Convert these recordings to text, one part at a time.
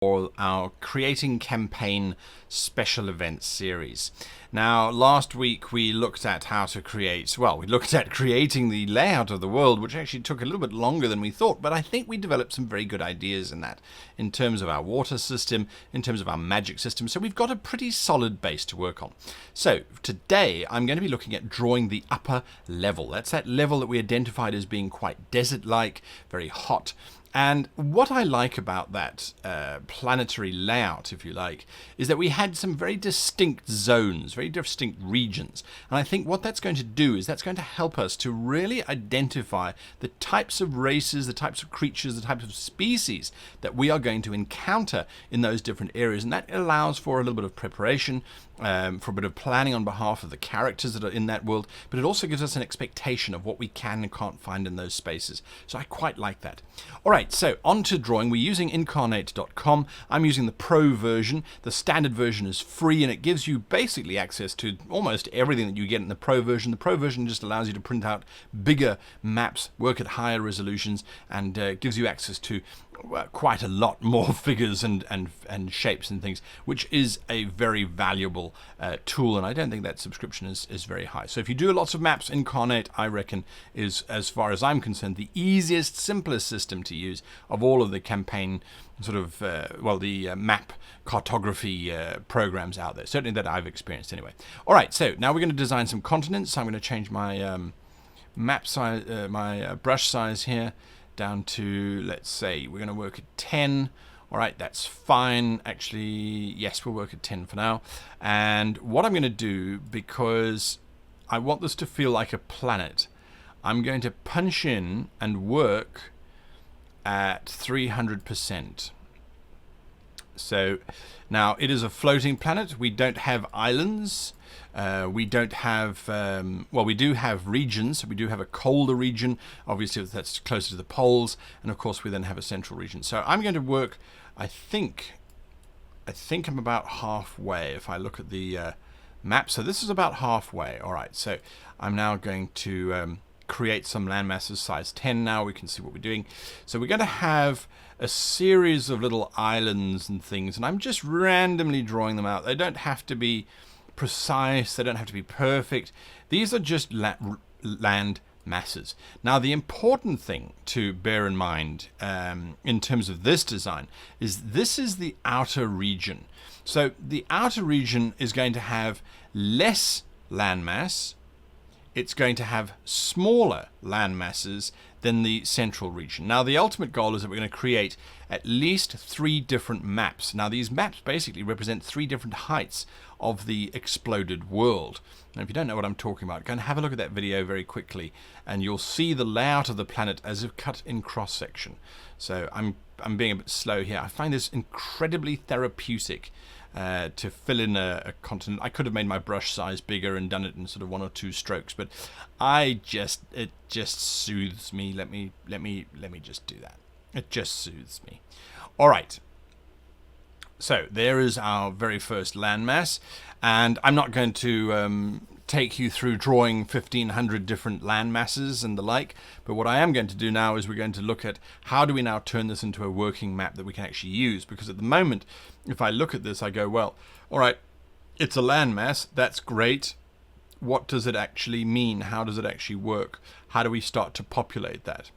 for our Creating Campaign Special Events series. Now, last week we looked at how to create, we looked at creating the layout of the world, which actually took a little bit longer than we thought, but I think we developed some very good ideas in that, in terms of our water system, in terms of our magic system, so we've got a pretty solid base to work on. So, today I'm going to be looking at drawing the upper level. That's that level that we identified as being quite desert-like, very hot. And what I like about that planetary layout, if you like, is that we had some very distinct zones, very distinct regions. And I think what that's going to do is that's going to help us to really identify the types of races, the types of creatures, the types of species that we are going to encounter in those different areas. And that allows for a little bit of preparation, for a bit of planning on behalf of the characters that are in that world, but it also gives us an expectation of what we can and can't find in those spaces. So I quite like that. All right, so on to drawing. We're using Inkarnate.com. I'm using the Pro version. The standard version is free, and it gives you basically access to almost everything that you get in the Pro version. The Pro version just allows you to print out bigger maps, work at higher resolutions, and gives you access to quite a lot more figures and shapes and things, which is a very valuable tool, and I don't think that subscription is very high. So if you do lots of maps, Inkarnate, I reckon, is, as far as I'm concerned, the easiest, simplest system to use of all of the campaign sort of, the map cartography programs out there, certainly that I've experienced anyway. All right, so now we're going to design some continents. So I'm going to change my map size, my brush size here, down to, let's say, we're going to work at 10. All right, that's fine. Actually, yes, we'll work at 10 for now. And what I'm going to do, because I want this to feel like a planet, I'm going to punch in and work at 300%. So now it is a floating planet. We don't have islands. We don't have, we do have regions. We do have a colder region, obviously that's closer to the poles, and of course we then have a central region. So I'm going to work, I think I'm about halfway if I look at the map. So this is about halfway. All right, so I'm now going to create some land masses size 10 now. We can see what we're doing. So we're going to have a series of little islands and things, and I'm just randomly drawing them out. They don't have to be precise, they don't have to be perfect. These are just land masses. Now the important thing to bear in mind in terms of this design is this is the outer region. So the outer region is going to have less landmass. It's going to have smaller land masses than the central region. Now the ultimate goal is that we're going to create at least 3 different maps. Now these maps basically represent 3 different heights of the exploded world. Now if you don't know what I'm talking about, go and have a look at that video very quickly and you'll see the layout of the planet as if cut in cross section. So I'm being a bit slow here. I find this incredibly therapeutic to fill in a continent. I could have made my brush size bigger and done it in sort of 1 or 2 strokes, but it just soothes me. Let me just do that. It just soothes me. All right. So there is our very first landmass, and I'm not going to take you through drawing 1,500 different land masses and the like, but what I am going to do now is we're going to look at how do we now turn this into a working map that we can actually use, because at the moment, if I look at this, I go, well, all right, it's a landmass, that's great. What does it actually mean? How does it actually work? How do we start to populate that?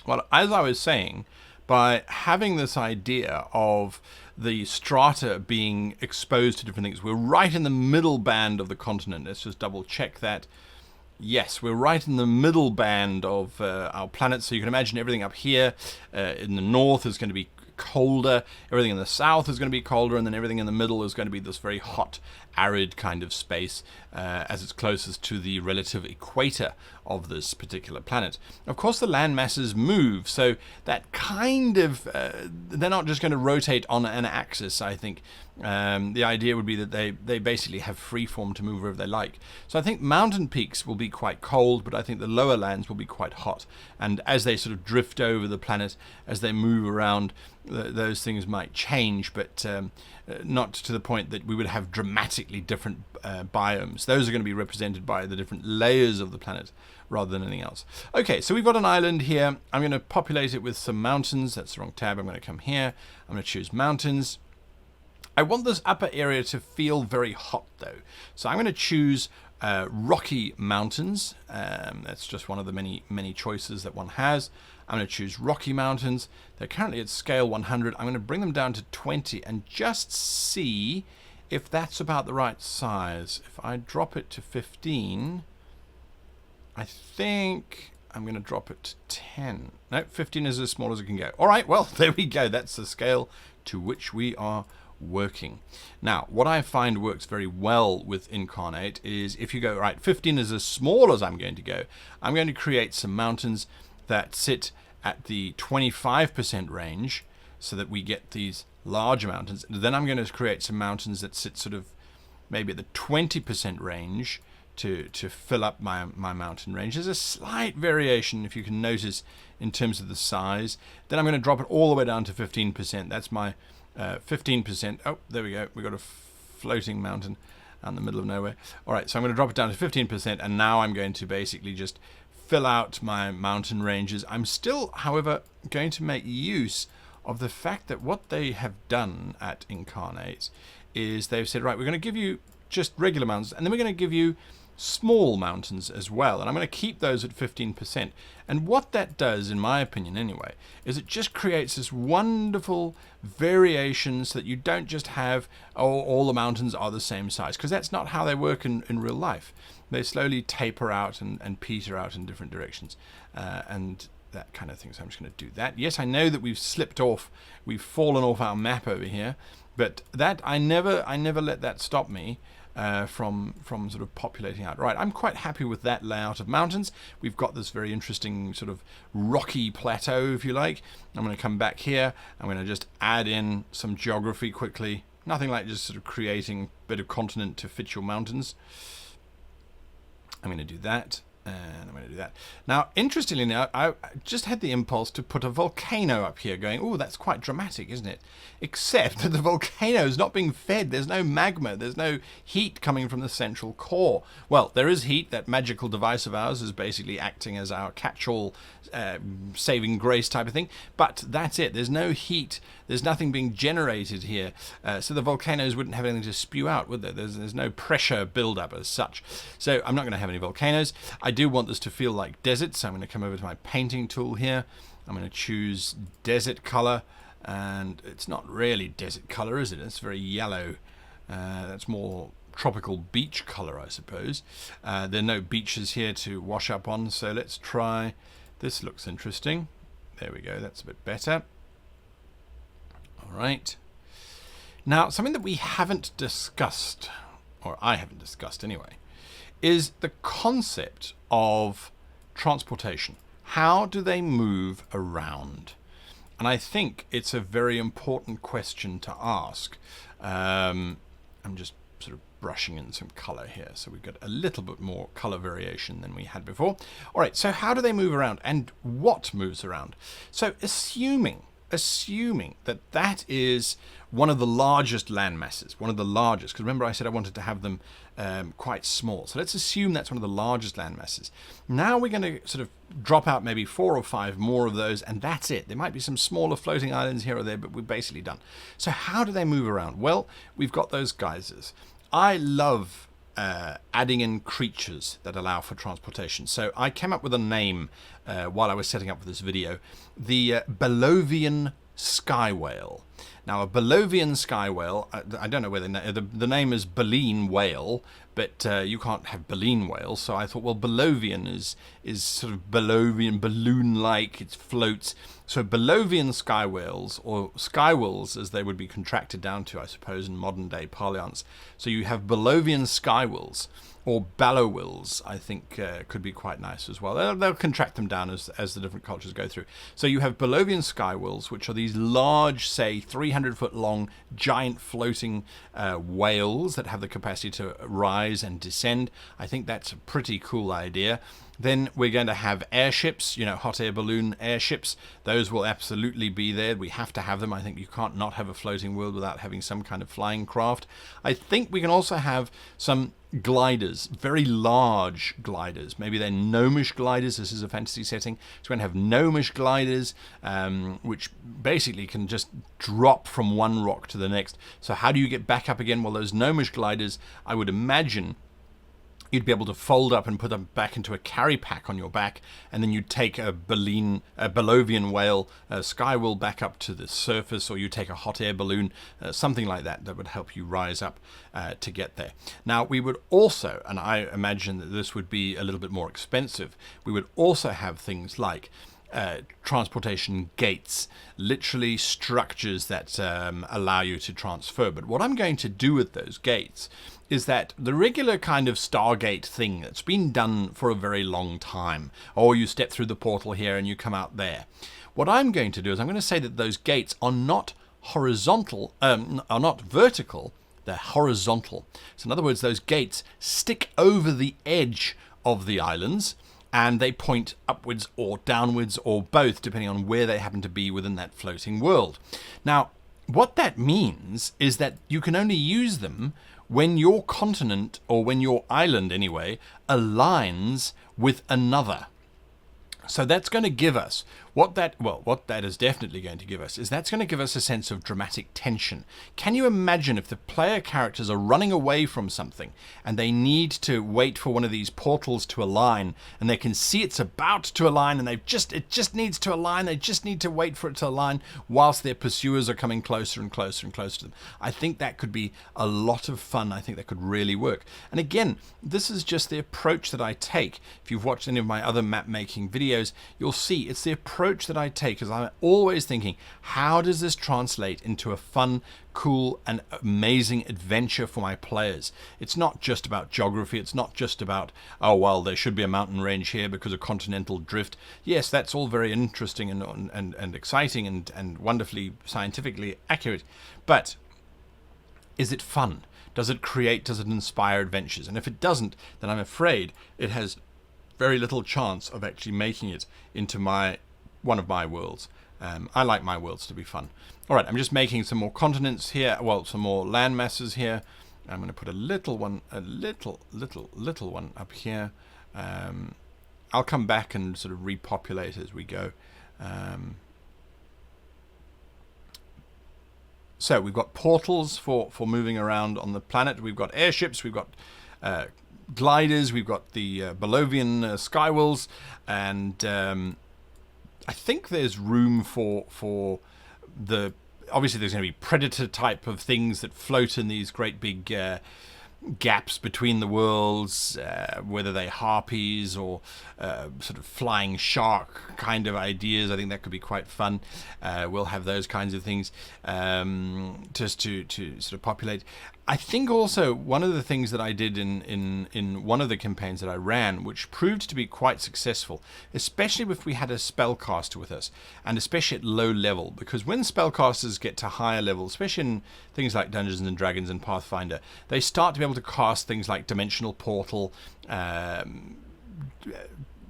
Well, as I was saying, by having this idea of the strata being exposed to different things, we're right in the middle band of the continent. Let's just double check that. Yes, we're right in the middle band of our planet. So you can imagine everything up here in the north is going to be colder, everything in the south is going to be colder, and then everything in the middle is going to be this very hot, arid kind of space as it's closest to the relative equator of this particular planet. Of course, the land masses move, so that kind of, they're not just going to rotate on an axis, I think. The idea would be that they basically have free form to move wherever they like. So I think mountain peaks will be quite cold, but I think the lower lands will be quite hot. And as they sort of drift over the planet, as they move around, those things might change, but not to the point that we would have dramatically different biomes. Those are going to be represented by the different layers of the planet rather than anything else. Okay, so we've got an island here. I'm going to populate it with some mountains. That's the wrong tab. I'm going to come here. I'm going to choose mountains. I want this upper area to feel very hot though. So I'm going to choose rocky mountains. That's just one of the many choices that one has. I'm going to choose rocky mountains. They're currently at scale 100. I'm going to bring them down to 20 and just see if that's about the right size. If I drop it to 15, I think I'm going to drop it to 10. No, 15 is as small as it can go. All right, well, there we go. That's the scale to which we are working. Now, what I find works very well with Inkarnate is if you go, right, 15 is as small as I'm going to go, I'm going to create some mountains that sit at the 25% range so that we get these large mountains. Then I'm going to create some mountains that sit sort of maybe at the 20% range to fill up my mountain range. There's a slight variation, if you can notice, in terms of the size. Then I'm going to drop it all the way down to 15%. That's my 15%. Oh, there we go. We've got a floating mountain out in the middle of nowhere. All right, so I'm going to drop it down to 15%, and now I'm going to basically just fill out my mountain ranges. I'm still, however, going to make use of the fact that what they have done at Inkarnate is they've said, right, we're going to give you just regular mountains, and then we're going to give you small mountains as well, and I'm going to keep those at 15%. And what that does, in my opinion anyway, is it just creates this wonderful variation so that you don't just have all the mountains are the same size, because that's not how they work in real life. They slowly taper out and peter out in different directions, and that kind of thing. So I'm just going to do that. Yes, I know that we've slipped off, we've fallen off our map over here, but that I never let that stop me from sort of populating out. Right, I'm quite happy with that layout of mountains. We've got this very interesting sort of rocky plateau, if you like. I'm going to come back here. I'm going to just add in some geography quickly. Nothing like just sort of creating a bit of continent to fit your mountains. I'm going to do that, and I'm going to do that. Now, interestingly now, I just had the impulse to put a volcano up here going, oh, that's quite dramatic, isn't it? Except that the volcano is not being fed. There's no magma. There's no heat coming from the central core. Well, there is heat. That magical device of ours is basically acting as our catch-all saving grace type of thing. But that's it. There's no heat. There's nothing being generated here. So the volcanoes wouldn't have anything to spew out, would there? There's no pressure build-up as such. So I'm not going to have any volcanoes. I do want this to feel like desert, so I'm going to come over to my painting tool here. I'm going to choose desert color, and it's not really desert color, is it? It's very yellow. That's more tropical beach color, I suppose. There are no beaches here to wash up on, so let's try. This looks interesting. There we go. That's a bit better. All right. Now, something that we haven't discussed, or I haven't discussed anyway, is the concept of transportation. How do they move around? And I think it's a very important question to ask. I'm just sort of brushing in some color here, so we've got a little bit more color variation than we had before. All right, so how do they move around, and what moves around? So assuming that that is one of the largest land masses, one of the largest, because remember I said I wanted to have them quite small. So let's assume that's one of the largest land masses. Now we're going to sort of drop out maybe 4 or 5 more of those, and that's it. There might be some smaller floating islands here or there, but we're basically done. So how do they move around? Well, we've got those geysers. I love adding in creatures that allow for transportation. So I came up with a name while I was setting up for this video, the Belovian sky whale. Now, a Belovian sky whale, I don't know whether the name is baleen whale, but you can't have baleen whale, so I thought, well, Belovian is sort of Belovian, balloon-like, it floats. So Belovian sky whales, or sky whales as they would be contracted down to, I suppose, in modern-day parlance. So you have Belovian sky whales, or ballowills, I think could be quite nice as well. They'll contract them down as the different cultures go through. So you have Belovian sky whales, which are these large, say, 300-foot long, giant floating whales that have the capacity to rise and descend. I think that's a pretty cool idea. Then we're going to have airships, hot air balloon airships. Those will absolutely be there. We have to have them. I think you can't not have a floating world without having some kind of flying craft. I think we can also have some gliders, very large gliders. Maybe they're gnomish gliders. This is a fantasy setting. So we're going to have gnomish gliders, which basically can just drop from one rock to the next. So how do you get back up again? Well, those gnomish gliders, I would imagine, you'd be able to fold up and put them back into a carry pack on your back, and then you'd take a Belovian whale, a sky whale back up to the surface, or you take a hot air balloon, something like that would help you rise up to get there. Now, we would also, and I imagine that this would be a little bit more expensive, we would also have things like transportation gates, literally structures that allow you to transfer. But what I'm going to do with those gates is that the regular kind of Stargate thing that's been done for a very long time, or you step through the portal here and you come out there. What I'm going to do is I'm going to say that those gates are not horizontal, are not vertical, they're horizontal. So in other words, those gates stick over the edge of the islands, and they point upwards or downwards or both, depending on where they happen to be within that floating world. Now, what that means is that you can only use them when your continent, or when your island anyway, aligns with another. So that's going to give us what that is definitely going to give us is that's going to give us a sense of dramatic tension. Can you imagine if the player characters are running away from something and they need to wait for one of these portals to align, and they can see it's about to align, and it just needs to align, they just need to wait for it to align whilst their pursuers are coming closer and closer and closer to them. I think that could be a lot of fun. I think that could really work. And again, this is just the approach that I take. If you've watched any of my other map making videos, you'll see it's the approach that I take, is I'm always thinking, how does this translate into a fun, cool, and amazing adventure for my players? It's not just about geography. It's not just about, oh, well, there should be a mountain range here because of continental drift. Yes, that's all very interesting and exciting and wonderfully scientifically accurate. But is it fun? Does it inspire adventures? And if it doesn't, then I'm afraid it has very little chance of actually making it into one of my worlds. I like my worlds to be fun. All right, I'm just making some more continents here. Well, some more land masses here. I'm going to put a little one up here. I'll come back and sort of repopulate as we go. So we've got portals for moving around on the planet. We've got airships. We've got gliders. We've got the Belovian skywells, and I think there's room for the. Obviously, there's going to be predator type of things that float in these great big gaps between the worlds, whether they're harpies or sort of flying shark kind of ideas. I think that could be quite fun. We'll have those kinds of things just to sort of populate. I think also one of the things that I did in one of the campaigns that I ran, which proved to be quite successful, especially if we had a spellcaster with us, and especially at low level, because when spellcasters get to higher level, especially in things like Dungeons and Dragons and Pathfinder, they start to be able to cast things like Dimensional Portal,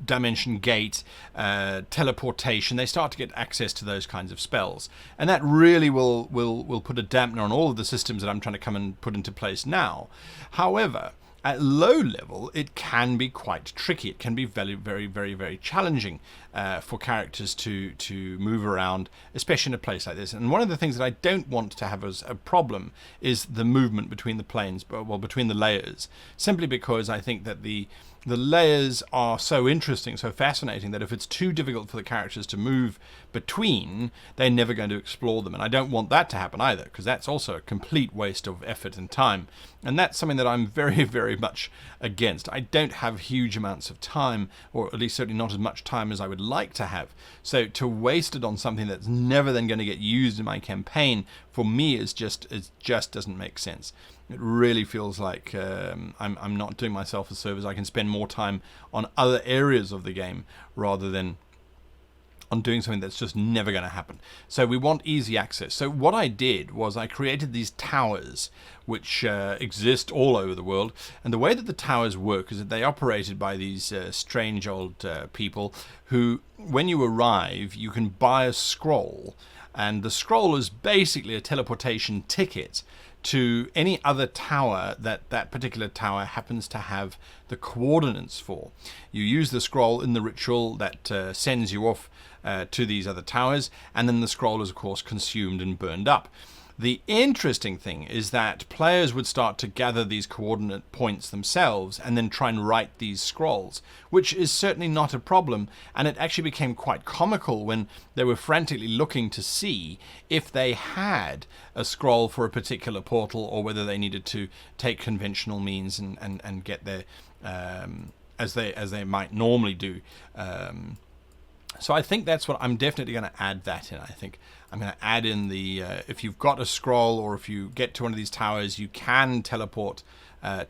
Dimension Gate, teleportation. They start to get access to those kinds of spells, and that really will put a dampener on all of the systems that I'm trying to come and put into place now. However, at low level, it can be quite tricky. It can be very, very, very, very challenging for characters to move around, especially in a place like this. And one of the things that I don't want to have as a problem is the movement between the planes, well, between the layers, simply because I think that the layers are so interesting, so fascinating, that if it's too difficult for the characters to move between, they're never going to explore them. And I don't want that to happen either, because that's also a complete waste of effort and time. And that's something that I'm very, very much against. I don't have huge amounts of time, or at least certainly not as much time as I would like to have. So to waste it on something that's never then going to get used in my campaign, for me, it just doesn't make sense. It really feels like I'm not doing myself a service. I can spend more time on other areas of the game rather than on doing something that's just never going to happen. So we want easy access. So what I did was I created these towers which exist all over the world. And the way that the towers work is that they operated by these strange old people who, when you arrive, you can buy a scroll. And the scroll is basically a teleportation ticket to any other tower that that particular tower happens to have the coordinates for. You use the scroll in the ritual that sends you off to these other towers, and then the scroll is of course consumed and burned up. The interesting thing is that players would start to gather these coordinate points themselves and then try and write these scrolls, which is certainly not a problem, and it actually became quite comical when they were frantically looking to see if they had a scroll for a particular portal or whether they needed to take conventional means and get there as they might normally do. So I think that's what I'm definitely going to add that in. I think I'm going to add in the if you've got a scroll or if you get to one of these towers, you can teleport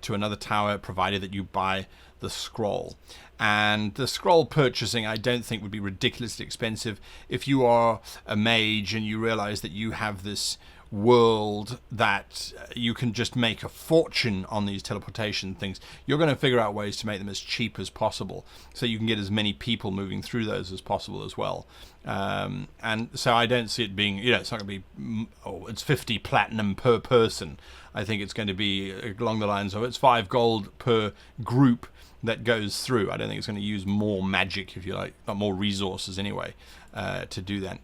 to another tower provided that you buy the scroll. And the scroll purchasing I don't think would be ridiculously expensive. If you are a mage and you realize that you have this world that you can just make a fortune on these teleportation things, you're going to figure out ways to make them as cheap as possible so you can get as many people moving through those as possible as well. And so I don't see it being, it's not going to be, it's 50 platinum per person. I think it's going to be along the lines of it's 5 gold per group that goes through. I don't think it's going to use more magic, if you like, or more resources anyway, to do that.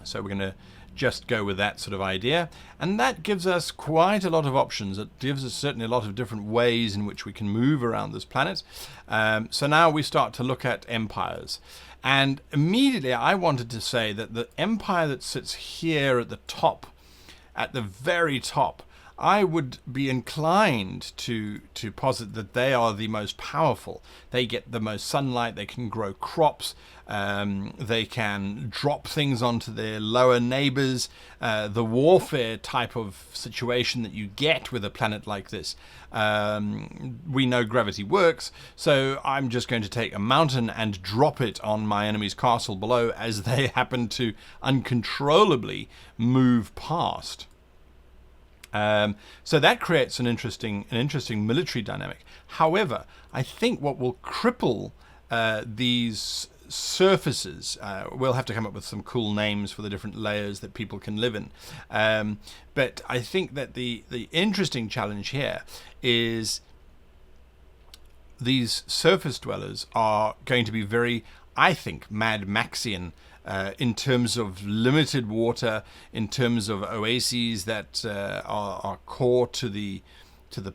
So we're going to just go with that sort of idea, and that gives us quite a lot of options. It gives us certainly a lot of different ways in which we can move around this planet. So now we start to look at empires, and immediately I wanted to say that the empire that sits here at the top, at the very top, I would be inclined to posit that they are the most powerful. They get the most sunlight, they can grow crops, they can drop things onto their lower neighbors. The warfare type of situation that you get with a planet like this, we know gravity works, so I'm just going to take a mountain and drop it on my enemy's castle below as they happen to uncontrollably move past. So that creates an interesting military dynamic. However, I think what will cripple these surfaces, we'll have to come up with some cool names for the different layers that people can live in. But I think that the interesting challenge here is these surface dwellers are going to be very, I think, Mad Maxian. In terms of limited water, in terms of oases that are core to the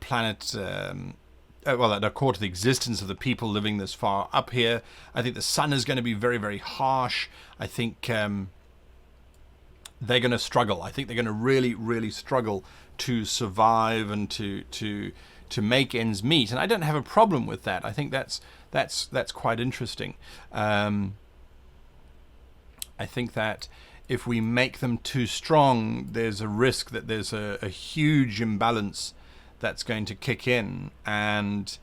planet, that are core to the existence of the people living this far up here. I think the sun is going to be very, very harsh. I think they're going to struggle. I think they're going to really, really struggle to survive and to make ends meet. And I don't have a problem with that. I think that's quite interesting. I think that if we make them too strong, there's a risk that there's a huge imbalance that's going to kick in, and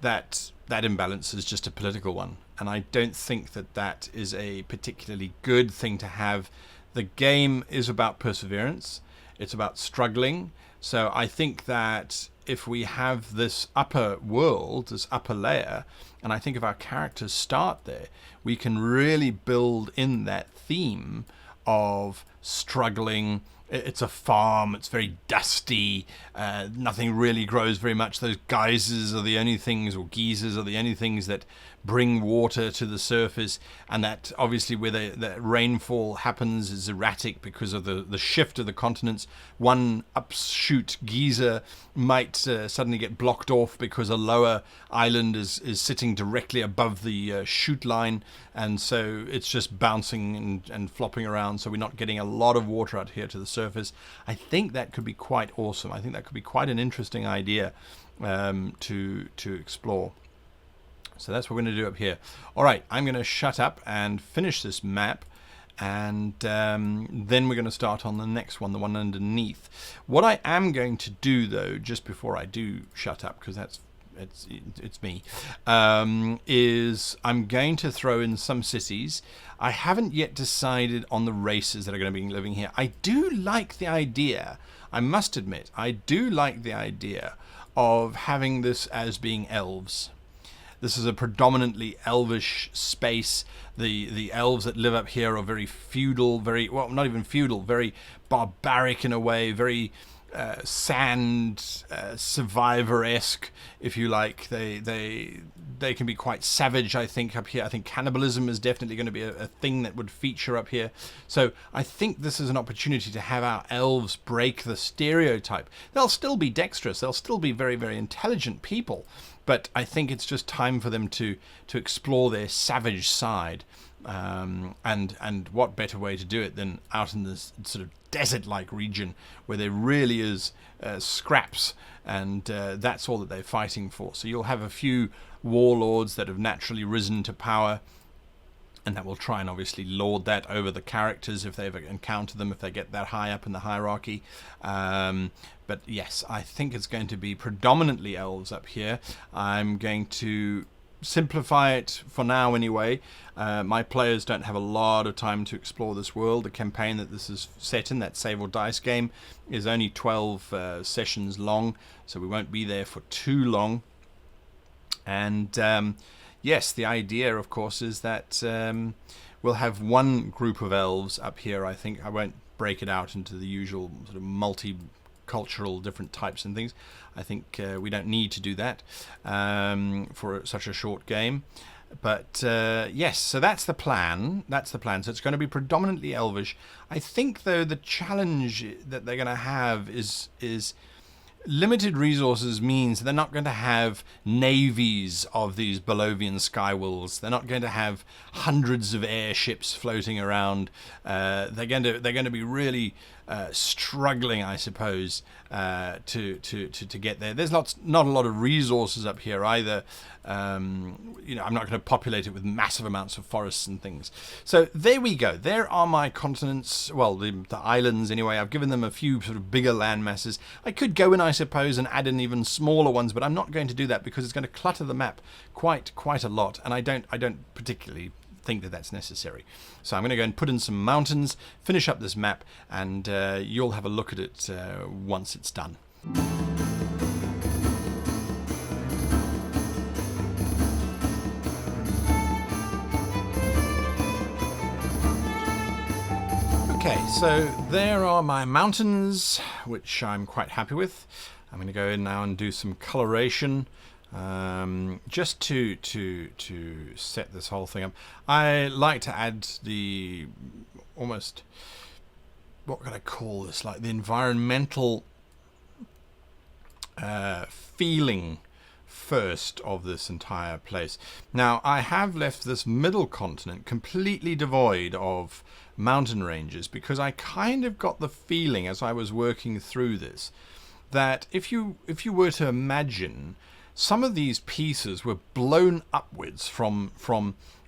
that imbalance is just a political one. And I don't think that is a particularly good thing to have. The game is about perseverance. It's about struggling. So I think that if we have this upper world, this upper layer, and I think if our characters start there, we can really build in that theme of struggling. It's a farm, it's very dusty, nothing really grows very much. Those geysers are the only things, or geysers are the only things that bring water to the surface, and that obviously where the rainfall happens is erratic because of the shift of the continents. One upshoot geyser might suddenly get blocked off because a lower island is sitting directly above the shoot line, and so it's just bouncing and flopping around, so we're not getting a lot of water out here to the surface. I think that could be quite awesome. I think that could be quite an interesting idea to explore. So that's what we're going to do up here. All right, I'm going to shut up and finish this map, and then we're going to start on the next one, the one underneath. What I am going to do, though, just before I do shut up, because that's it's me, is I'm going to throw in some cities. I haven't yet decided on the races that are going to be living here. I do like the idea, I must admit, I do like the idea of having this as being elves. This is a predominantly elvish space. The elves that live up here are very feudal, very, well, not even feudal, very barbaric in a way, very sand survivor-esque, if you like. They can be quite savage, I think, up here. I think cannibalism is definitely going to be a thing that would feature up here. So I think this is an opportunity to have our elves break the stereotype. They'll still be dexterous. They'll still be very, very intelligent people. But I think it's just time for them to explore their savage side. And what better way to do it than out in this sort of desert-like region where there really is scraps, and that's all that they're fighting for. So you'll have a few warlords that have naturally risen to power, and that will try and obviously lord that over the characters if they ever encounter them, if they get that high up in the hierarchy. But yes, I think it's going to be predominantly elves up here. I'm going to simplify it for now anyway. My players don't have a lot of time to explore this world. The campaign that this is set in, that save or dice game, is only 12 sessions long, so we won't be there for too long. And yes, the idea, of course, is that we'll have one group of elves up here. I think I won't break it out into the usual sort of multicultural different types and things. I think we don't need to do that for such a short game. But yes, so that's the plan. That's the plan. So it's going to be predominantly elvish. I think, though, the challenge that they're going to have is limited resources means they're not going to have navies of these Bolovian skywolves. They're not going to have hundreds of airships floating around. They're going to be really struggling, I suppose, to get there. There's not a lot of resources up here either. I'm not going to populate it with massive amounts of forests and things. So there we go. There are my continents. Well, the islands anyway. I've given them a few sort of bigger land masses. I could go in, I suppose, and add in even smaller ones, but I'm not going to do that because it's going to clutter the map quite a lot, and I don't particularly think that that's necessary. So I'm going to go and put in some mountains, finish up this map, and you'll have a look at it once it's done. Okay, so there are my mountains, which I'm quite happy with. I'm going to go in now and do some coloration. Just to set this whole thing up. I like to add the almost, what could I call this, like the environmental feeling first of this entire place. Now, I have left this middle continent completely devoid of mountain ranges because I kind of got the feeling as I was working through this that if you were to imagine some of these pieces were blown upwards from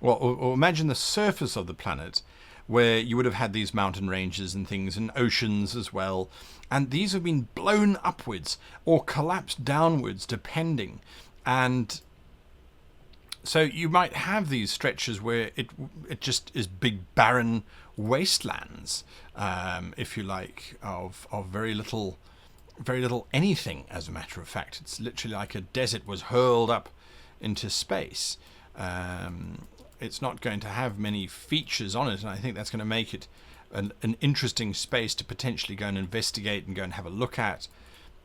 or imagine the surface of the planet where you would have had these mountain ranges and things and oceans as well, and these have been blown upwards or collapsed downwards depending. And so you might have these stretches where it just is big barren wastelands, if you like, of very little anything. As a matter of fact, it's literally like a desert was hurled up into space. It's not going to have many features on it, and I think that's going to make it an interesting space to potentially go and investigate and go and have a look at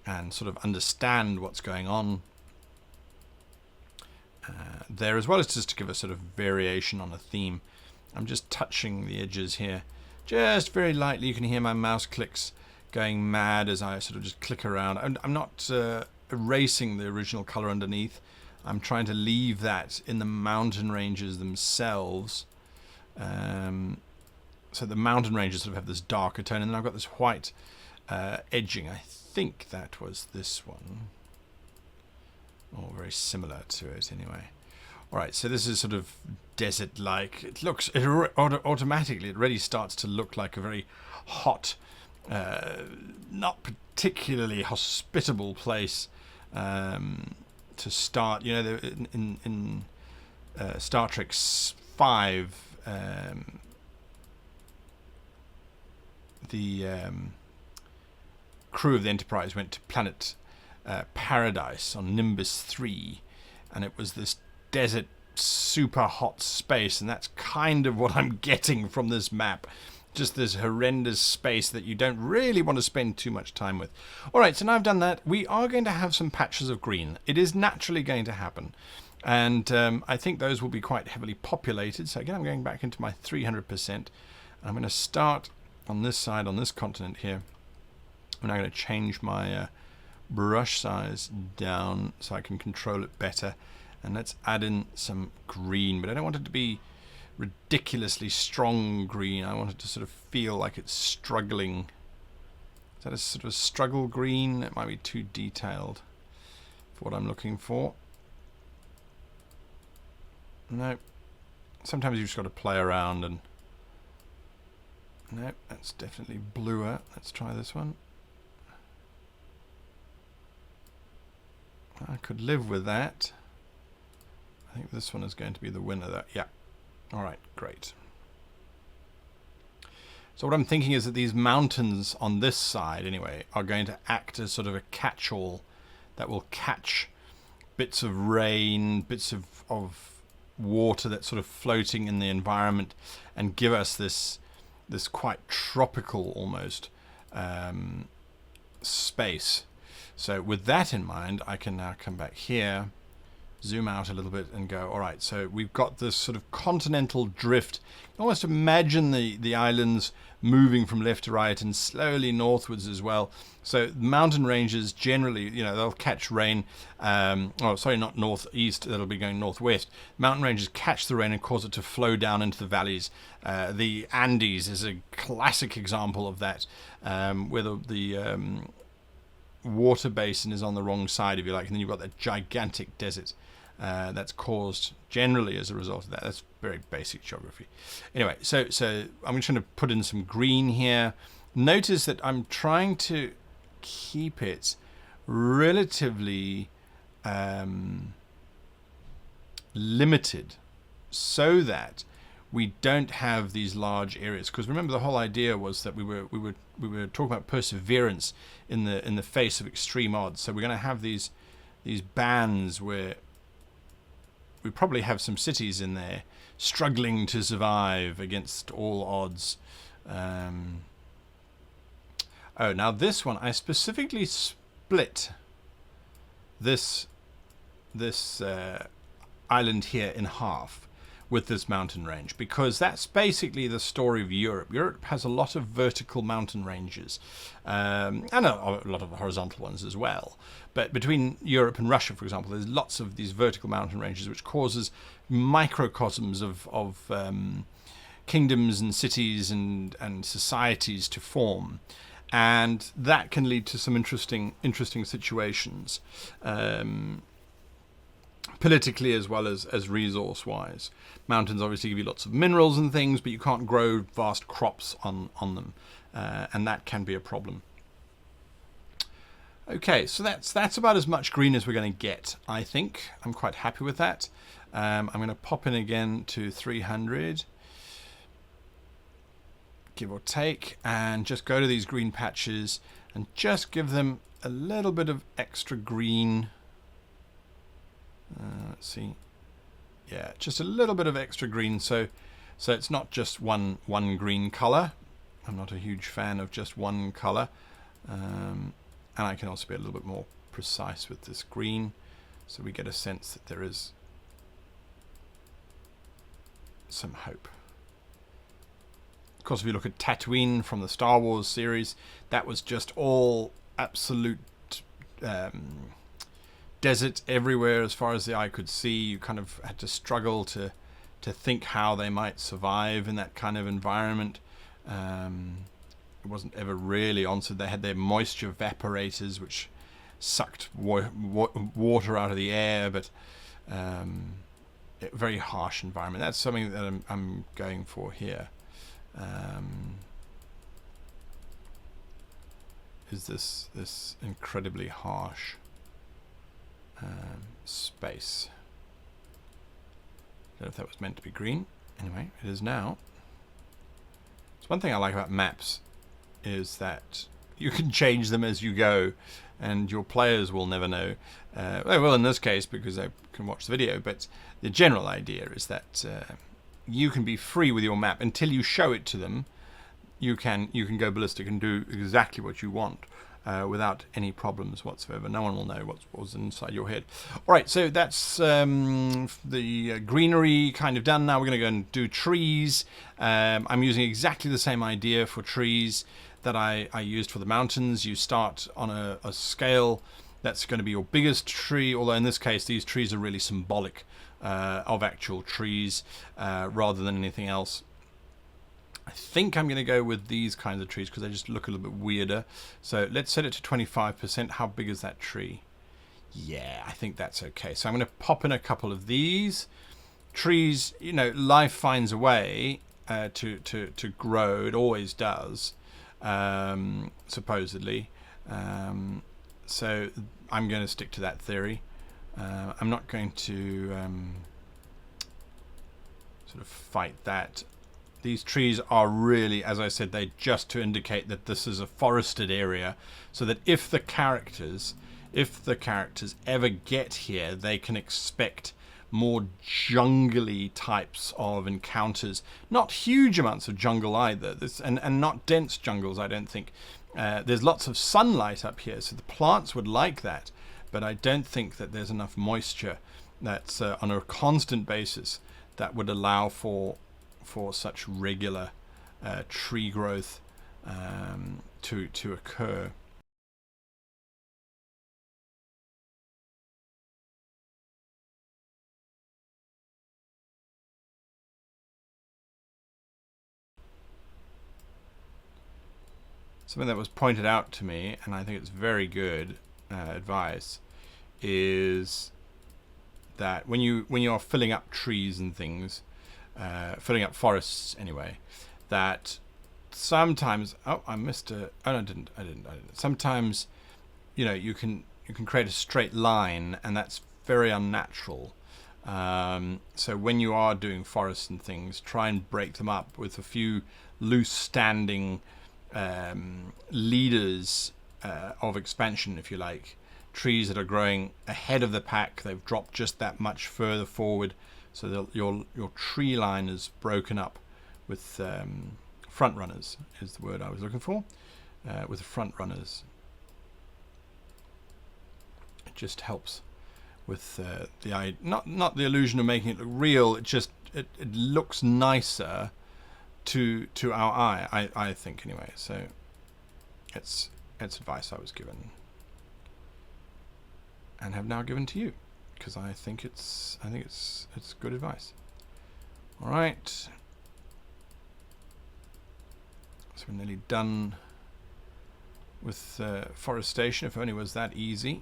and sort of understand what's going on there, as well as just to give a sort of variation on a theme. I'm just touching the edges here just very lightly. You can hear my mouse clicks going mad as I sort of just click around. I'm not erasing the original color underneath. I'm trying to leave that in the mountain ranges themselves. So the mountain ranges sort of have this darker tone, and then I've got this white edging. I think that was this one, or very similar to it anyway. All right, so this is sort of desert-like. It looks automatically. It already starts to look like a very hot, not particularly hospitable place. to start. You know, in Star Trek 5, the crew of the Enterprise went to planet Paradise on Nimbus 3, and it was this desert, super hot space, and that's kind of what I'm getting from this map. Just this horrendous space that you don't really want to spend too much time with. Alright, so now I've done that, we are going to have some patches of green. It is naturally going to happen. And I think those will be quite heavily populated. So again, I'm going back into my 300%. And I'm going to start on this side, on this continent here. I'm now going to change my brush size down so I can control it better. And let's add in some green, but I don't want it to be ridiculously strong green. I want it to sort of feel like it's struggling. Is that a sort of struggle green? It might be too detailed for what I'm looking for. No. Sometimes you've just got to play around and... No, that's definitely bluer. Let's try this one. I could live with that. I think this one is going to be the winner though. Yeah. Alright, great. So what I'm thinking is that these mountains on this side, anyway, are going to act as sort of a catch-all that will catch bits of rain, bits of water that's sort of floating in the environment and give us this quite tropical almost space. So with that in mind, I can now come back here, zoom out a little bit and go, all right, so we've got this sort of continental drift. Almost imagine the islands moving from left to right and slowly northwards as well. So mountain ranges generally, you know, they'll catch rain. Oh, sorry, not northeast, that'll be going northwest. Mountain ranges catch the rain and cause it to flow down into the valleys. The Andes is a classic example of that, where the water basin is on the wrong side, if you like, and then you've got that gigantic desert that's caused generally as a result of that. That's very basic geography. Anyway, so I'm trying to put in some green here. Notice that I'm trying to keep it relatively limited so that we don't have these large areas, because remember the whole idea was that we were talking about perseverance in the face of extreme odds. So we're going to have these bands where we probably have some cities in there struggling to survive against all odds. Oh, now this one I specifically split this island here in half with this mountain range, because that's basically the story of Europe. Europe has a lot of vertical mountain ranges, and a lot of horizontal ones as well. But between Europe and Russia, for example, there's lots of these vertical mountain ranges, which causes microcosms of kingdoms and cities and societies to form. And that can lead to some interesting situations, politically as well as resource-wise. Mountains obviously give you lots of minerals and things, but you can't grow vast crops on them, and that can be a problem. Okay, so that's about as much green as we're going to get, I think. I'm quite happy with that. I'm going to pop in again to 300, give or take, and just go to these green patches and just give them a little bit of extra green. Let's see. Yeah, just a little bit of extra green, so it's not just one green color. I'm not a huge fan of just one color, and I can also be a little bit more precise with this green, so we get a sense that there is some hope. Of course, if you look at Tatooine from the Star Wars series, that was just all absolute desert everywhere as far as the eye could see. You kind of had to struggle to think how they might survive in that kind of environment. It wasn't ever really answered. They had their moisture evaporators, which sucked water out of the air, but a very harsh environment. That's something that I'm going for here. Is this incredibly harsh space. Don't know if that was meant to be green. Anyway, it is now. So one thing I like about maps is that you can change them as you go, and your players will never know. They will in this case because they can watch the video, but the general idea is that you can be free with your map until you show it to them. You can go ballistic and do exactly what you want without any problems whatsoever. No one will know what was inside your head. All right, so that's the greenery kind of done. Now we're going to go and do trees. I'm using exactly the same idea for trees that I used for the mountains. You start on a scale that's going to be your biggest tree, although in this case these trees are really symbolic of actual trees rather than anything else. I think I'm going to go with these kinds of trees because they just look a little bit weirder. So let's set it to 25%. How big is that tree? Yeah, I think that's okay. So I'm going to pop in a couple of these trees. You know, life finds a way to grow. It always does, supposedly. So I'm going to stick to that theory. I'm not going to sort of fight that. These trees are really, as I said, they're just to indicate that this is a forested area, so that if the characters ever get here, they can expect more jungly types of encounters. Not huge amounts of jungle either, and not dense jungles, I don't think. There's lots of sunlight up here, so the plants would like that, but I don't think that there's enough moisture that's on a constant basis that would allow for such regular tree growth to occur. Something that was pointed out to me, and I think it's very good advice, is that when you're filling up trees and things, filling up forests anyway, that sometimes I missed a I didn't sometimes you can create a straight line, and that's very unnatural. So when you are doing forests and things, try and break them up with a few loose standing leaders of expansion, if you like. Trees that are growing ahead of the pack, they've dropped just that much further forward, so your tree line is broken up with front runners is the word I was looking for. With front runners, it just helps with not the illusion of making it look real. It looks nicer to our eye, I think anyway. So it's advice I was given and have now given to you, because I think it's good advice. All right, so we're nearly done with forestation. If only it was that easy.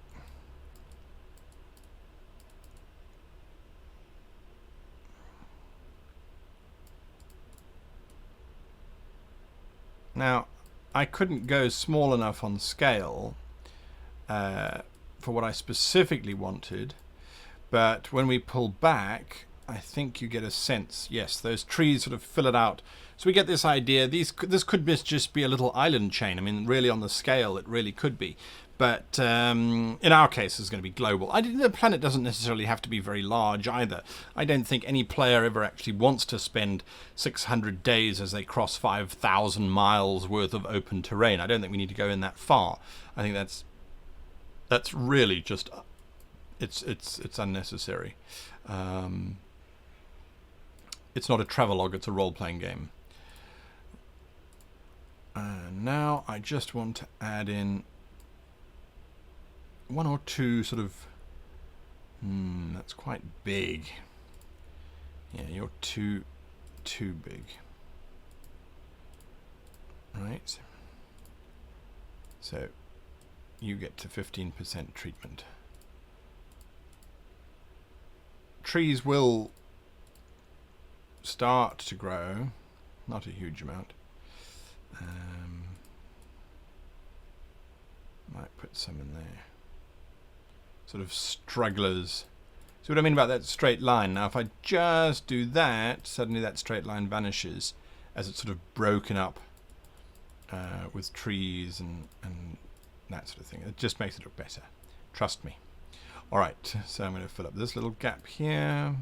Now, I couldn't go small enough on scale for what I specifically wanted, but when we pull back, I think you get a sense. Yes, those trees sort of fill it out. So we get this idea. This could just be a little island chain. I mean, really on the scale, it really could be. But in our case, it's going to be global. The planet doesn't necessarily have to be very large either. I don't think any player ever actually wants to spend 600 days as they cross 5,000 miles worth of open terrain. I don't think we need to go in that far. I think that's really just it's unnecessary. It's not a travelogue, it's a role-playing game. And now I just want to add in one or two sort of that's quite big. Yeah, you're too big. Right. So you get to 15% treatment. Trees will start to grow, not a huge amount. Might put some in there. sort of strugglers. See what I mean about that straight line? Now if I just do that, suddenly that straight line vanishes as it's sort of broken up with trees and that sort of thing. It just makes it look better. Trust me. Alright, so I'm going to fill up this little gap here.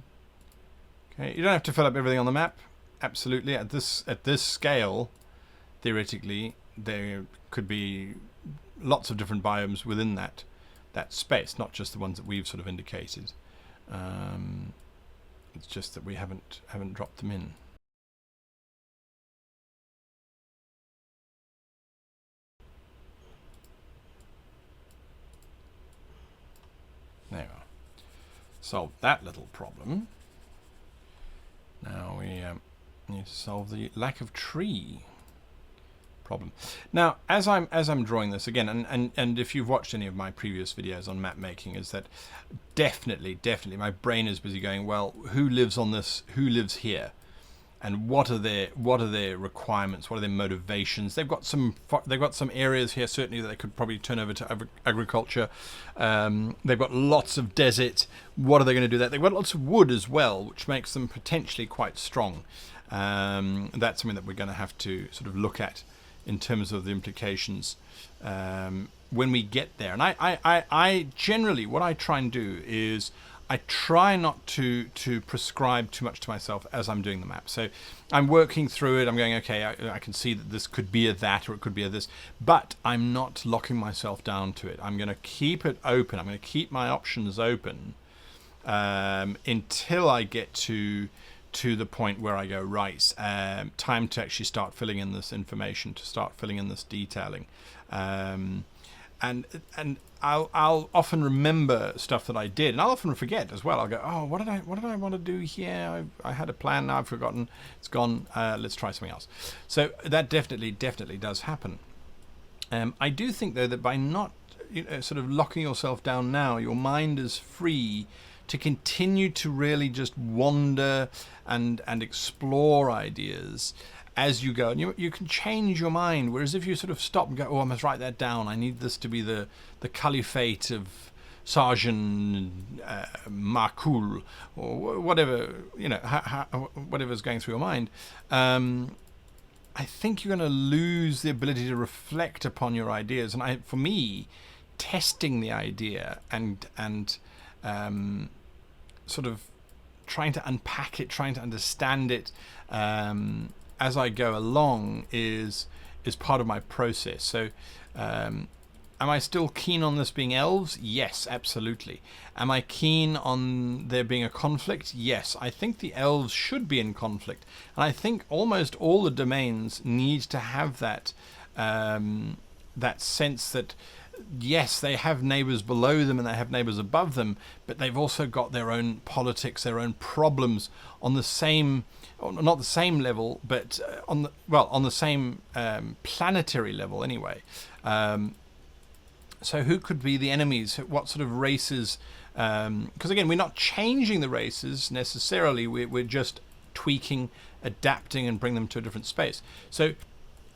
Okay, you don't have to fill up everything on the map. Absolutely. At this scale, theoretically, there could be lots of different biomes within that space, not just the ones that we've sort of indicated. It's just that we haven't dropped them in. There we are. Solved that little problem. Now we need to solve the lack of tree problem. Now, as I'm drawing this again, and if you've watched any of my previous videos on map making, is that definitely my brain is busy going, well, who lives on this? Who lives here? And what are their requirements? What are their motivations? They've got some areas here certainly that they could probably turn over to agriculture. They've got lots of desert. What are they going to do that? They've got lots of wood as well, which makes them potentially quite strong. That's something that we're going to have to sort of look at in terms of the implications when we get there. And I generally, what I try and do is I try not to prescribe too much to myself as I'm doing the map. So I'm working through it. I'm going, okay, I can see that this could be a that or it could be a this, but I'm not locking myself down to it. I'm going to keep it open. I'm going to keep my options open until I get to the point where I go, right, time to actually start filling in this information, to start filling in this detailing. And I'll often remember stuff that I did, and I'll often forget as well. I'll go, oh, what did I want to do here? I had a plan, now I've forgotten. It's gone. Let's try something else. So that definitely does happen. I do think though that by not sort of locking yourself down now, your mind is free to continue to really just wander and explore ideas as you go, and you can change your mind. Whereas if you sort of stop and go, oh, I must write that down, I need this to be the caliphate of Sergeant Markul, or whatever, whatever's going through your mind, I think you're going to lose the ability to reflect upon your ideas. And for me, testing the idea and sort of trying to unpack it, trying to understand it as I go along is part of my process. So am I still keen on this being elves? Yes, absolutely. Am I keen on there being a conflict? Yes. I think the elves should be in conflict, and I think almost all the domains need to have that that sense that yes, they have neighbors below them and they have neighbors above them, but they've also got their own politics, their own problems on the same, not the same level, but on the same planetary level anyway. So who could be the enemies? What sort of races? Because again, we're not changing the races necessarily. We're just tweaking, adapting, and bring them to a different space. So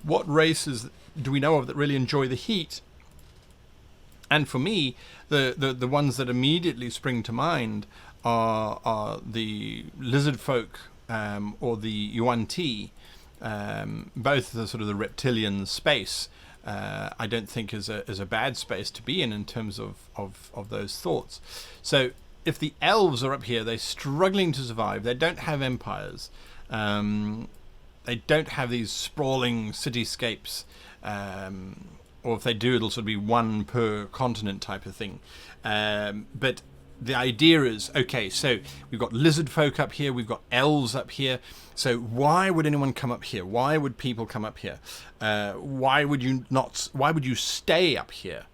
what races do we know of that really enjoy the heat? And for me, the ones that immediately spring to mind are the lizard folk or the Yuan-Ti, both the sort of the reptilian space. I don't think is a bad space to be in terms of those thoughts. So if the elves are up here, they're struggling to survive. They don't have empires. They don't have these sprawling cityscapes. Or if they do, it'll sort of be one per continent type of thing. But the idea is, okay, so we've got lizard folk up here, we've got elves up here. So why would anyone come up here? Why would people come up here? Why would you stay up here?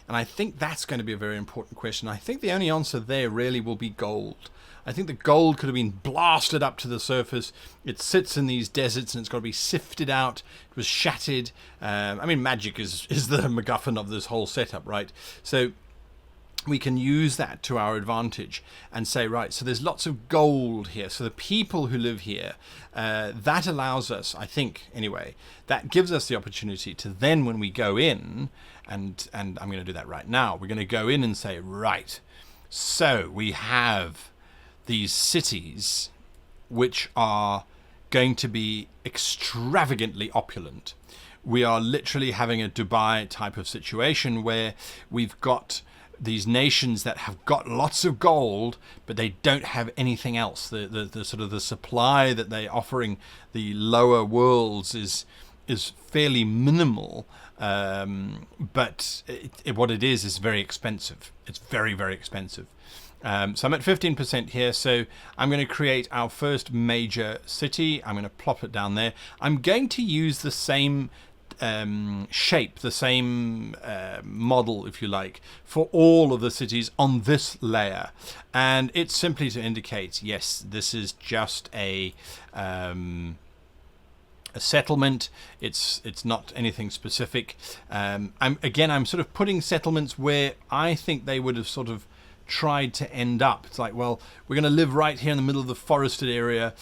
And I think that's going to be a very important question. I think the only answer there really will be gold. I think the gold could have been blasted up to the surface. It sits in these deserts and it's got to be sifted out. It was shattered. I mean, magic is the MacGuffin of this whole setup, right? So we can use that to our advantage and say, right, so there's lots of gold here. So the people who live here, that allows us, I think, anyway, that gives us the opportunity to then, when we go in, and I'm going to do that right now, we're going to go in and say, right, so we have these cities which are going to be extravagantly opulent. We are literally having a Dubai type of situation where we've got these nations that have got lots of gold, but they don't have anything else. The sort of the supply that they're offering the lower worlds is fairly minimal, but what it is very expensive. It's very, very expensive. So I'm at 15% here, so I'm going to create our first major city. I'm going to plop it down there. I'm going to use the same shape, the same model, if you like, for all of the cities on this layer, and it's simply to indicate, yes, this is just a settlement. It's not anything specific. I'm sort of putting settlements where I think they would have sort of tried to end up. It's like, well, we're going to live right here in the middle of the forested area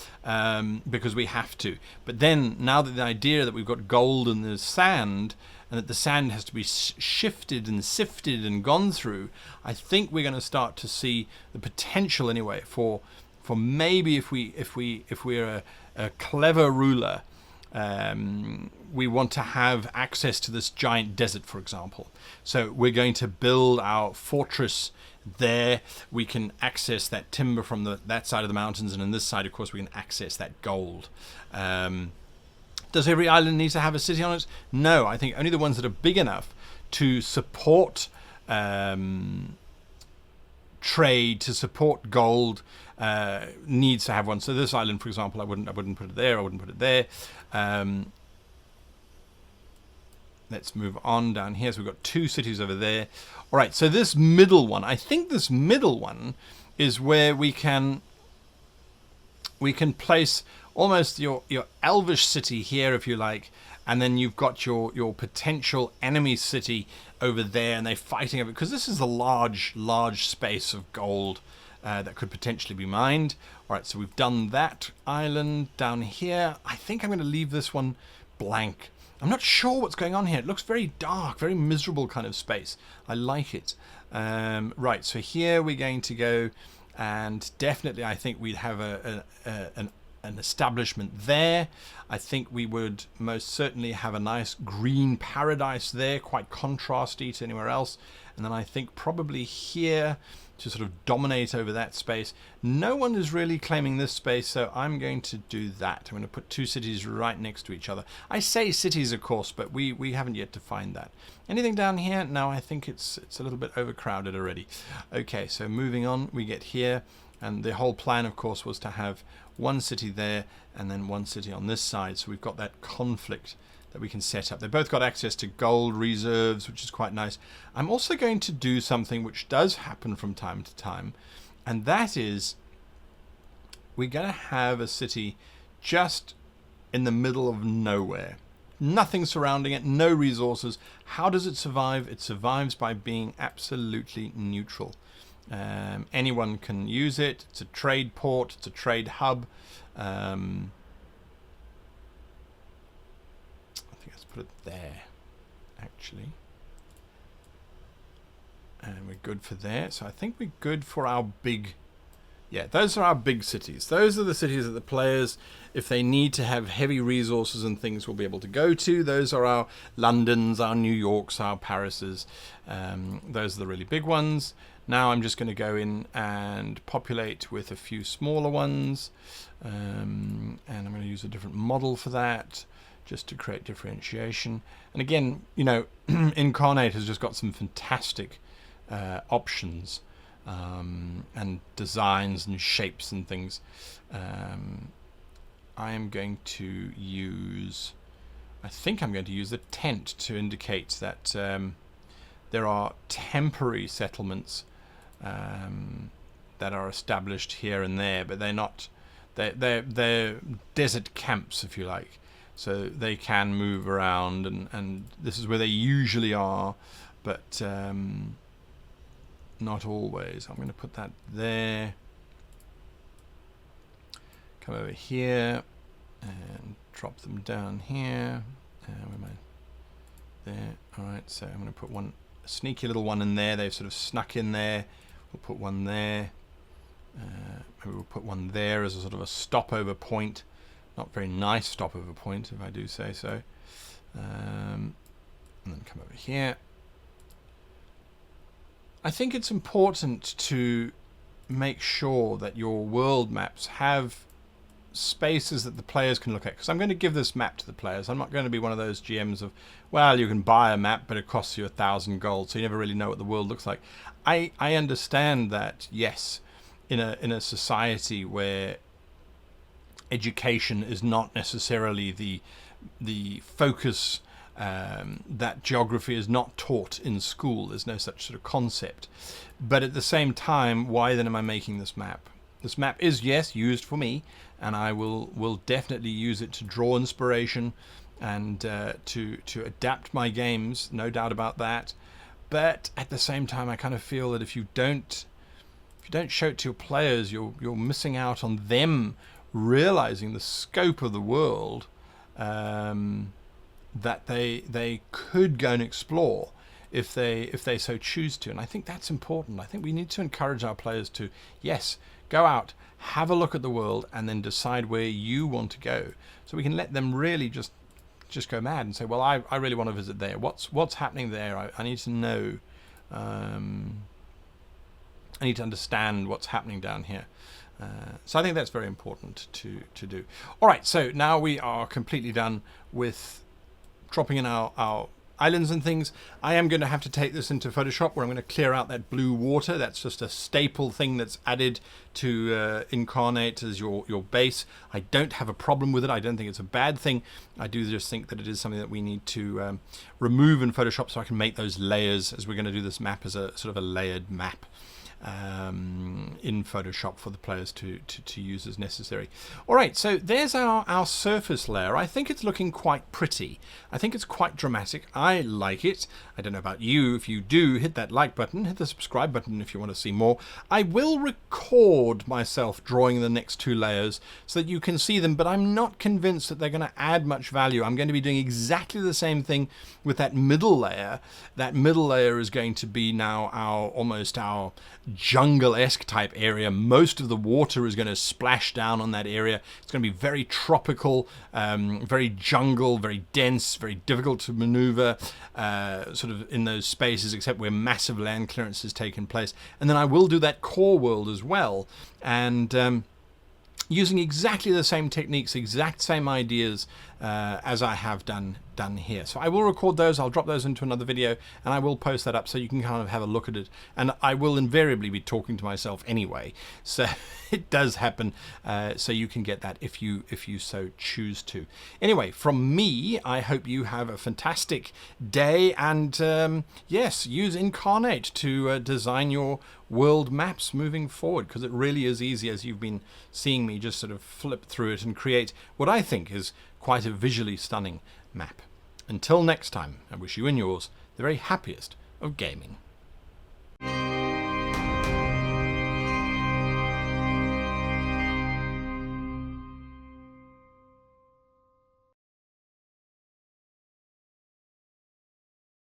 because we have to. But then, now that the idea that we've got gold in the sand, and that the sand has to be shifted and sifted and gone through, I think we're going to start to see the potential, anyway, for maybe if we're a clever ruler, we want to have access to this giant desert, for example. So we're going to build our fortress there. We can access that timber from that side of the mountains, and on this side, of course, we can access that gold. Does every island need to have a city on it? No, I think only the ones that are big enough to support trade, to support gold, needs to have one. So this island, for example, I wouldn't put it there. I wouldn't put it there. Let's move on down here. So we've got two cities over there. All right, so this middle one, I think this middle one is where we can place almost your elvish city here, if you like, and then you've got your potential enemy city over there, and they're fighting over it, because this is a large space of gold that could potentially be mined. All right, so we've done that island down here. I think I'm going to leave this one blank. I'm not sure what's going on here. It looks very dark, very miserable kind of space. I like it. Right, so here we're going to go, and definitely I think we'd have an establishment there. I think we would most certainly have a nice green paradise there, quite contrasty to anywhere else. And then I think probably here to sort of dominate over that space. No one is really claiming this space, so I'm going to do that. I'm going to put two cities right next to each other. I say cities, of course, but we haven't yet defined that. Anything down here? No, I think it's a little bit overcrowded already. Okay, so moving on, we get here, and the whole plan, of course, was to have one city there and then one city on this side. So we've got that conflict that we can set up. They've both got access to gold reserves, which is quite nice. I'm also going to do something which does happen from time to time, and that is we're going to have a city just in the middle of nowhere. Nothing surrounding it, no resources. How does it survive? It survives by being absolutely neutral. Anyone can use it. It's a trade port, it's a trade hub. Put it there, actually, and we're good for there. So I think we're good for our big, those are our big cities. Those are the cities that the players, if they need to have heavy resources and things, will be able to go to. Those are our Londons, our New Yorks, our Parises. Those are the really big ones. Now I'm just going to go in and populate with a few smaller ones, and I'm going to use a different model for that, just to create differentiation. And again, Inkarnate has just got some fantastic options and designs and shapes and things. I am going to use, I think I'm going to use the tent to indicate that there are temporary settlements that are established here and there, but they're not, they're desert camps, if you like. So they can move around, and this is where they usually are. But not always. I'm going to put that there. Come over here and drop them down here. Where am I? There. All right, so I'm going to put one, a sneaky little one in there. They've sort of snuck in there. We'll put one there. Maybe we'll put one there as a sort of a stopover point. Not very nice stopover point, if I do say so. And then come over here. I think it's important to make sure that your world maps have spaces that the players can look at, because I'm going to give this map to the players. I'm not going to be one of those GMs of, well, you can buy a map but it costs you 1,000 gold, so you never really know what the world looks like. I understand that, yes, in a society where education is not necessarily the focus, that geography is not taught in school. There's no such sort of concept. But at the same time, why then am I making this map? This map is, yes, used for me, and I will definitely use it to draw inspiration and to adapt my games, no doubt about that. But at the same time, I kind of feel that if you don't show it to your players, you're missing out on them realizing the scope of the world that they could go and explore if they so choose to. And I think that's important. I think we need to encourage our players to, yes, go out, have a look at the world, and then decide where you want to go. So we can let them really just go mad and say, well, I really want to visit there. What's happening there? I need to know. I need to understand what's happening down here. So I think that's very important to do. All right, so now we are completely done with dropping in our islands and things. I am going to have to take this into Photoshop, where I'm going to clear out that blue water. That's just a staple thing that's added to Inkarnate as your base. I don't have a problem with it. I don't think it's a bad thing. I do just think that it is something that we need to remove in Photoshop, so I can make those layers, as we're going to do this map as a sort of a layered map in Photoshop for the players to use as necessary. All right, so there's our surface layer. I think it's looking quite pretty. I think it's quite dramatic. I like it. I don't know about you. If you do, hit that like button, hit the subscribe button if you want to see more. I will record myself drawing the next two layers so that you can see them, but I'm not convinced that they're going to add much value. I'm going to be doing exactly the same thing with that middle layer. That middle layer is going to be now almost our jungle-esque type area. Most of the water is going to splash down on that area. It's going to be very tropical, very jungle, very dense, very difficult to maneuver sort of in those spaces, except where massive land clearance has taken place. And then I will do that core world as well, and using exactly the same techniques, exact same ideas as I have done here. So I will record those, I'll drop those into another video, and I will post that up so you can kind of have a look at it. And I will invariably be talking to myself anyway, so it does happen, so you can get that if you so choose to. Anyway, from me, I hope you have a fantastic day, and yes, use Inkarnate to design your world maps moving forward, because it really is easy, as you've been seeing me just sort of flip through it and create what I think is quite a visually stunning map. Until next time, I wish you and yours the very happiest of gaming.